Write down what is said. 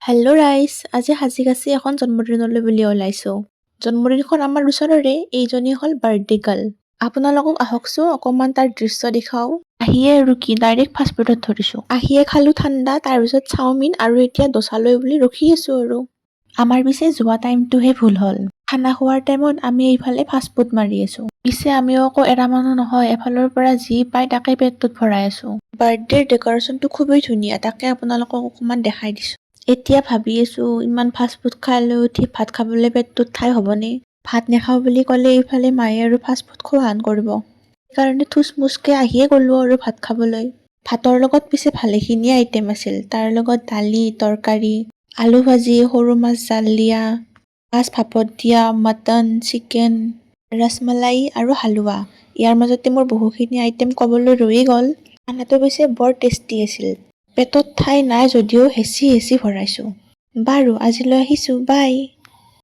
Hello' ৰাইজ, আজি সাজি কাচি এখন জন্মদিনলৈ বুলি ওলাইছোঁ। জন্মদিনখন আমাৰ ওচৰৰে, এইজনী হ'ল বাৰ্থডে গাৰ্ল। আপোনালোকক আহকচোন অকণমান তাৰ দৃশ্য দেখাওঁ। আহিয়ে আৰু কি ডাইৰেক্ট ফাষ্টফুডত ধৰিছোঁ। আহিয়ে খালোঁ ঠাণ্ডা, তাৰপিছত চাওমিন আৰু এতিয়া দোচালৈ বুলি ৰখি আছোঁ আৰু। আমাৰ পিছে যোৱা টাইমটোহে ভুল হ'ল। খানা খোৱাৰ টাইমত আমি এইফালে ফাষ্টফুড মাৰি আছোঁ। পিছে আমিও আকৌ এৰা মানুহ নহয়, এফালৰ পৰা যি পায় তাকে পেটটোত ভৰাই আছোঁ। বাৰ্থডেৰ ডেক'ৰেশ্যনটো খুবেই ধুনীয়া, তাকে আপোনালোকক অকণমান দেখাই দিছোঁ। এতিয়া ভাবি আছোঁ ইমান ফাষ্টফুড খাই লৈ উঠি ভাত খাবলৈ পেটটোত ঠাই হ'বনে? ভাত নাখাওঁ বুলি ক'লে এইফালে মায়ে আৰু ফাষ্টফুড খোৱাহান কৰিব। সেইকাৰণে থুচ মুচকে আহিয়ে গ'লোঁ আৰু ভাত খাবলৈ। ভাতৰ লগত পিছে ভালেখিনিয়ে আইটেম আছিল। তাৰ লগত দালি, তৰকাৰী, আলু ভাজি, সৰু মাছ জাল দিয়া, মাছ ভাপত দিয়া, মটন, চিকেন, ৰসমলাই আৰু হালোৱা। ইয়াৰ মাজতে মোৰ বহুখিনি আইটেম ক'বলৈ ৰৈয়ে গ'ল। খানাটো পিছে বৰ টেষ্টি আছিল। পেটত ঠাই নাই যদিও হেঁচি হেঁচি ভৰাইছোঁ। বাৰু আজিলৈ আহিছোঁ, বাই।